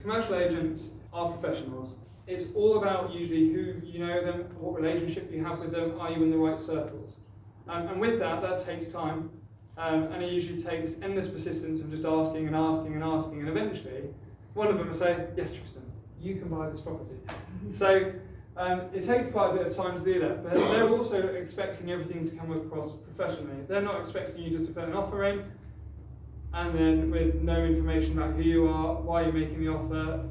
commercial agents are professionals. It's all about usually who you know them, what relationship you have with them, are you in the right circles? And with that takes time, and it usually takes endless persistence of just asking and asking and asking, and eventually one of them will say, yes, Tristan, you can buy this property. So it takes quite a bit of time to do that, but they're also expecting everything to come across professionally. They're not expecting you just to put an offer in, and then with no information about who you are, why you're making the offer,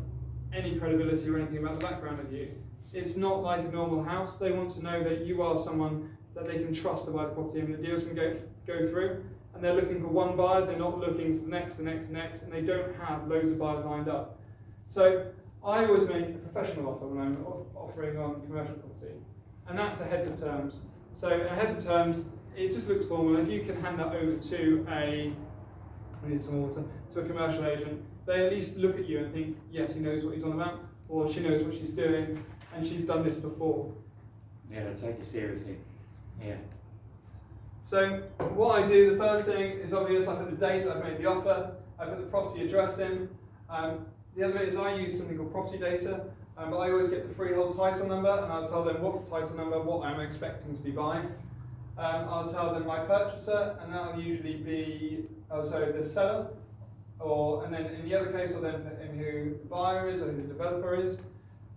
any credibility or anything about the background of you. It's not like a normal house. They want to know that you are someone that they can trust to buy the property and the deals can go through. And they're looking for one buyer, they're not looking for the next, and they don't have loads of buyers lined up. So I always make a professional offer when I'm offering on commercial property, and that's a heads of terms. So a heads of terms, it just looks formal. If you can hand that over to I need some water, to a commercial agent, they at least look at you and think, yes, he knows what he's on about, or she knows what she's doing, and she's done this before. Yeah, they'll take you seriously. Yeah. So what I do, the first thing is obvious. I put the date that I've made the offer, I put the property address in. The other bit is I use something called property data, but I always get the freehold title number, and I'll tell them what title number, what I'm expecting to be buying. I'll tell them my purchaser, and that'll usually be the seller, and then in the other case I'll then put in who the buyer is or who the developer is.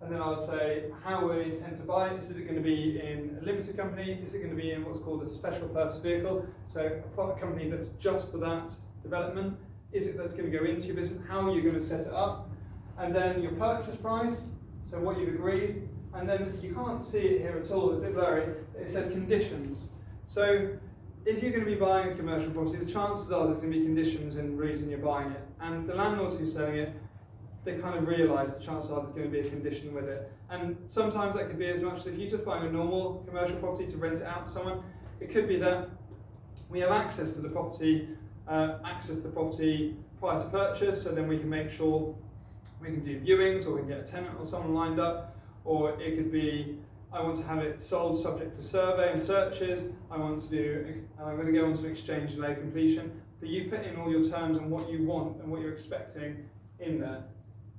And then I'll say how we intend to buy it. Is it going to be in a limited company? Is it going to be in what's called a special purpose vehicle? So a company that's just for that development. Is it that's going to go into your business? How are you going to set it up? And then your purchase price, so what you've agreed. And then you can't see it here at all, it's a bit blurry. It says conditions. So if you're going to be buying a commercial property, the chances are there's going to be conditions in the reason you're buying it. And the landlords who's selling it, they kind of realise the chances are there's going to be a condition with it. And sometimes that could be as much as if you're just buying a normal commercial property to rent it out to someone, it could be that we have access to the property prior to purchase, so then we can make sure we can do viewings, or we can get a tenant or someone lined up, or it could be I want to have it sold subject to survey and searches, I'm going to go on to exchange delay completion, but you put in all your terms and what you want and what you're expecting in there.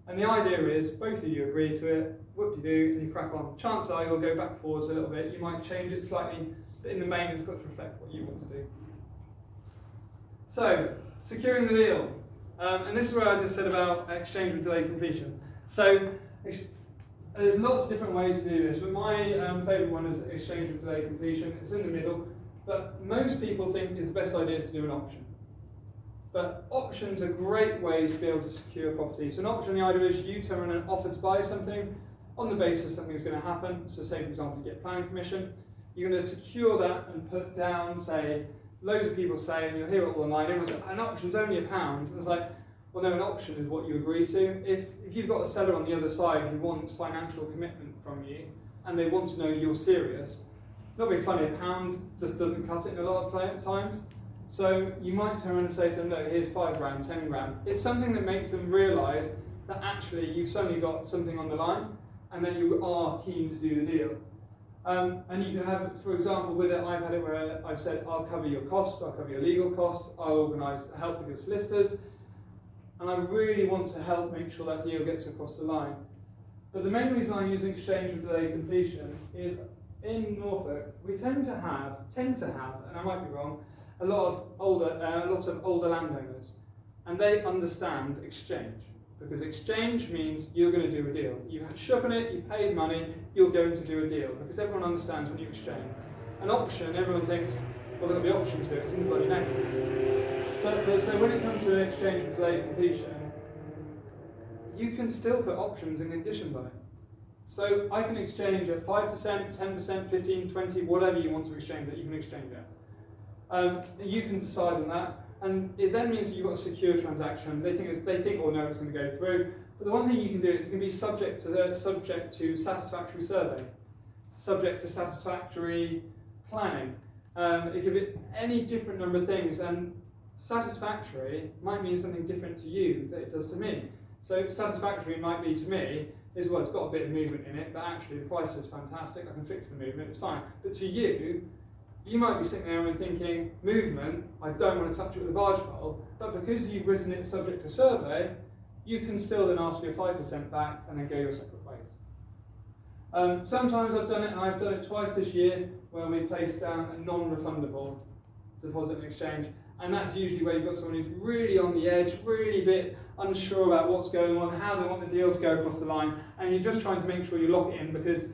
And the idea is, both of you agree to it, what do you do, and you crack on. Chances are you'll go back forwards a little bit, you might change it slightly, but in the main it's got to reflect what you want to do. So, securing the deal. And this is where I just said about exchange with delay completion. So, there's lots of different ways to do this, but my favourite one is exchange with delay completion. It's in the middle, but most people think the best idea is to do an option. But options are great ways to be able to secure property. So an option, the idea is you turn around and offer to buy something on the basis something's going to happen. So say, for example, you get planning permission. You're going to secure that and put down, say, loads of people say, and you'll hear it all online, everyone says, an option's only £1. And it's like, well, no, an option is what you agree to. If you've got a seller on the other side who wants financial commitment from you, and they want to know you're serious, not being funny, £1 just doesn't cut it in a lot of times. So you might turn around and say to them, look, here's £5, 10 grand. It's something that makes them realise that actually you've suddenly got something on the line and that you are keen to do the deal. And you can have, for example, with it, I've had it where I've said, I'll cover your costs, I'll cover your legal costs, I'll organise help with your solicitors, and I really want to help make sure that deal gets across the line. But the main reason I use exchange with delay completion is in Norfolk, we tend to have, and I might be wrong, a lot of older landowners, and they understand exchange, because exchange means you're going to do a deal. You shook on it, you paid money, you're going to do a deal, because everyone understands when you exchange. An option, everyone thinks, well, there'll be options to it, it's in the bloody name. So when it comes to an exchange with delay completion, you can still put options and conditions on it. So I can exchange at 5%, 10%, 15, 20, whatever you want to exchange it, you can exchange it. You can decide on that, and it then means that you've got a secure transaction. They think or know it's going to go through. But the one thing you can do is it can be subject to satisfactory survey, subject to satisfactory planning. It could be any different number of things, and satisfactory might mean something different to you than it does to me. So satisfactory might be to me is, well, it's got a bit of movement in it, but actually the price is fantastic. I can fix the movement, it's fine. But to you, you might be sitting there and thinking, movement, I don't want to touch it with a barge pole, but because you've written it subject to survey, you can still then ask for your 5% back and then go your separate ways. Sometimes I've done it, and I've done it twice this year, where we place down a non-refundable deposit and exchange, and that's usually where you've got someone who's really on the edge, really a bit unsure about what's going on, how they want the deal to go across the line, and you're just trying to make sure you lock it in because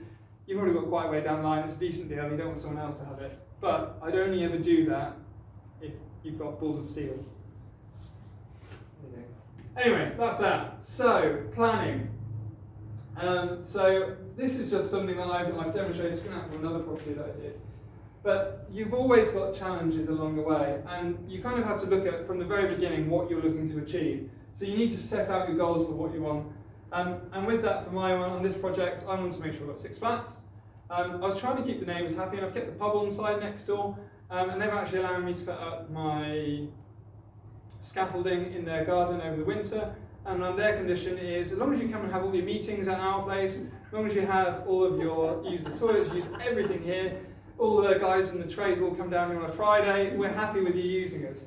you've already got quite a way down the line, it's a decent deal, you don't want someone else to have it. But I'd only ever do that if you've got balls of steel. Anyway, that's that. So, planning. So this is just something that I've demonstrated. It's going to happen on another property that I did. But you've always got challenges along the way, and you kind of have to look at, from the very beginning, what you're looking to achieve. So you need to set out your goals for what you want. And with that, for my one, on this project, I want to make sure I've got 6 flats. I was trying to keep the neighbours happy, and I've kept the pub on side next door, and they've actually allowed me to put up my scaffolding in their garden over the winter. And their condition is, as long as you come and have all your meetings at our place, as long as you have all of your, use the toilets, use everything here, all the guys in the trades all come down here on a Friday, we're happy with you using us.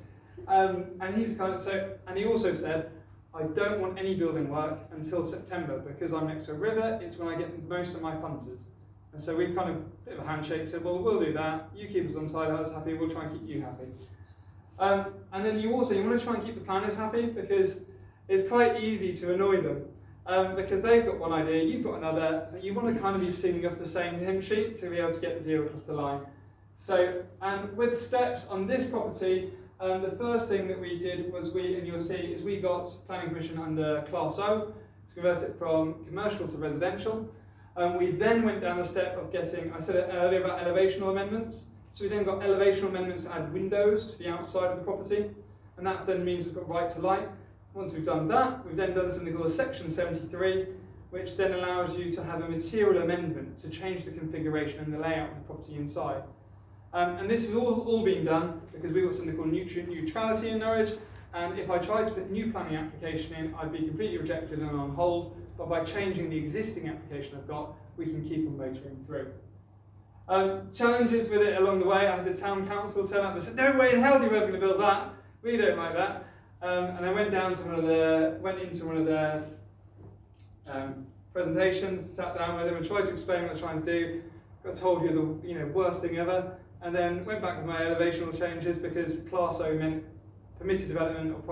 And he's kind of, and he also said, I don't want any building work until September because I'm next to a river, it's when I get most of my punters. And so we've kind of, bit of a handshake, said, well, we'll do that, you keep us on side, us happy, we'll try and keep you happy. And then you want to try and keep the planners happy because it's quite easy to annoy them because they've got one idea, you've got another, you want to kind of be singing off the same hymn sheet to be able to get the deal across the line. So, and with steps on this property, the first thing that we did was and you'll see, is we got planning permission under Class O to convert it from commercial to residential. We then went down the step of getting, I said earlier about elevational amendments, so we then got elevational amendments to add windows to the outside of the property, and that then means we've got right to light. Once we've done that, we've then done something called a Section 73, which then allows you to have a material amendment to change the configuration and the layout of the property inside. And this has all been done because we've got something called nutrient neutrality in Norwich, and if I tried to put a new planning application in, I'd be completely rejected and on hold, but by changing the existing application I've got, we can keep on motoring through. Challenges with it along the way, I had the town council turn up and said, no way in hell are you ever going to build that, we don't like that. And I went into one of their presentations, sat down with them and tried to explain what I'm trying to do. Got told you're the worst thing ever, and then went back with my elevational changes because Class O meant permitted development or private